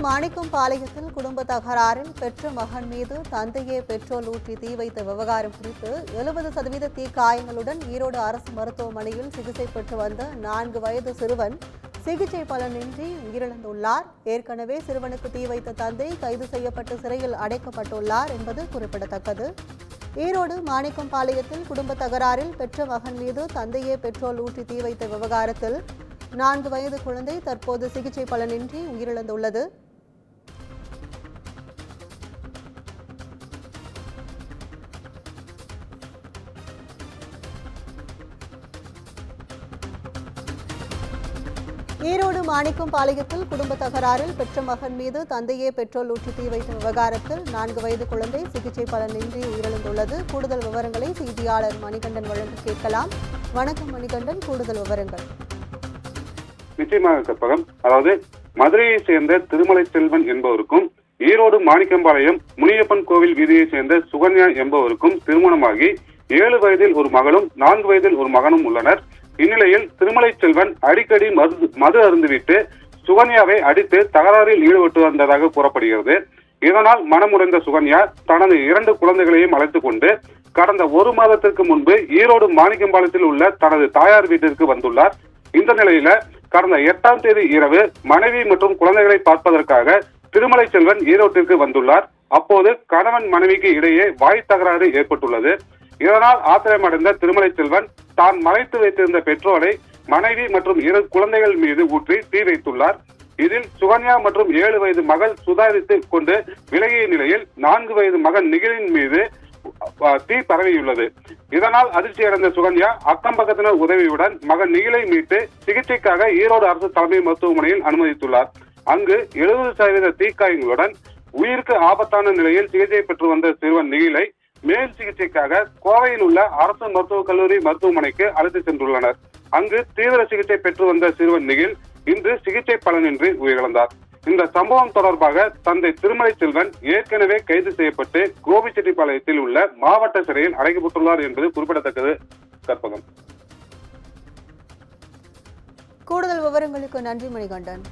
மாணிக்கம்பாளையத்தில் குடும்ப தகராறில் பெற்ற மகன் மீது தந்தையே பெட்ரோல் ஊற்றி தீ வைத்த விவகாரம் குறித்து 70% தீக்காயங்களுடன் ஈரோடு அரசு மருத்துவமனையில் சிகிச்சை பெற்று வந்த 4 வயது சிறுவன் சிகிச்சை பலனின்றி உயிரிழந்துள்ளார். ஏற்கனவே சிறுவனுக்கு தீ வைத்த தந்தை கைது செய்யப்பட்டு சிறையில் அடைக்கப்பட்டுள்ளார் என்பது குறிப்பிடத்தக்கது. ஈரோடு மாணிக்கம்பாளையத்தில் குடும்ப தகராறில் பெற்ற மகன் மீது தந்தையே பெட்ரோல் ஊற்றி தீ வைத்த விவகாரத்தில் 4 வயது குழந்தை தற்போது சிகிச்சை பலனின்றி உயிரிழந்துள்ளது. ஈரோடு மாணிக்கம்பாளையத்தில் குடும்ப தகராறில் பெற்ற மகன் மீது தந்தையே பெட்ரோல் ஊற்றி தீ வைத்த விவகாரத்தில் 4 வயது குழந்தை சிகிச்சை பலனின்றி உயிரிழந்துள்ளது. கூடுதல் விவரங்களை செய்தியாளர் மணிகண்டன் வழங்க கேட்கலாம். வணக்கம் மணிகண்டன், கூடுதல் விவரங்கள். நிச்சயமாக கற்பகம். அதாவது மதுரையை சேர்ந்த திருமலை செல்வன் என்பவருக்கும் ஈரோடு மாணிக்கம்பாளையம் முனியப்பன் கோவில் வீதியை சேர்ந்த சுகன்யா என்பவருக்கும் திருமணமாகி 7 வயதில் ஒரு மகளும் 4 வயதில் ஒரு மகனும் உள்ளனர். இந்நிலையில் திருமலை செல்வன் அடிக்கடி மது அருந்துவிட்டு சுகன்யாவை அடித்து தகராறில் ஈடுபட்டு வந்ததாக கூறப்படுகிறது. இதனால் மனமுடைந்த சுகன்யா தனது 2 குழந்தைகளையும் அழைத்துக் கொண்டு கடந்த 1 மாதத்திற்கு முன்பு ஈரோடு மாணிக்கம்பாளையத்தில் உள்ள தனது தாயார் வீட்டிற்கு வந்துள்ளார். இந்த நிலையில கடந்த 8ஆம் தேதி இரவு மனைவி மற்றும் குழந்தைகளை பார்ப்பதற்காக திருமலை செல்வன் ஈரோட்டிற்கு வந்துள்ளார். அப்போது கணவன் மனைவிக்கு இடையே வாய் தகராறு ஏற்பட்டுள்ளது. இதனால் ஆத்திரமடைந்த திருமலை செல்வன் தான் மறைத்து வைத்திருந்த பெட்ரோலை மனைவி மற்றும் 2 குழந்தைகள் மீது ஊற்றி தீ வைத்துள்ளார். இதில் சுகன்யா மற்றும் 7 வயது மகள் சுதாரித்துக் கொண்டு விலகிய நிலையில் 4 வயது மகன் நிகிலின் மீது தீ பரவியுள்ளது. இதனால் அதிர்ச்சியடைந்த சுகன்யா அக்கம் பக்கத்தினர் உதவியுடன் மகன் நிகிலை மீட்டு சிகிச்சைக்காக ஈரோடு அரசு தலைமை மருத்துவமனையில் அனுமதித்துள்ளார். அங்கு 70% தீக்காயங்களுடன் உயிருக்கு ஆபத்தான நிலையில் சிகிச்சை பெற்று வந்த சிறுவன் நிகிலை மேல் சிகிச்சைக்காக கோவையில் உள்ள அரசு மருத்துவக் கல்லூரி மருத்துவமனைக்கு அழைத்து சென்றுள்ளனர். அங்கு தீவிர சிகிச்சை பெற்று வந்த சிறுவன் நிகில் இன்று சிகிச்சை பலனின்றி உயிரிழந்தார். இந்த சம்பவம் தொடர்பாக தந்தை திருமலை செல்வன் ஏற்கனவே கைது செய்யப்பட்டு கோபிச்செட்டிப்பாளையத்தில் உள்ள மாவட்ட சிறையில் அடைக்கப்பட்டுள்ளார் என்பது குறிப்பிடத்தக்கது. கற்பகம். கூடுதல் விவரங்களுக்கு நன்றி மணிகண்டன்.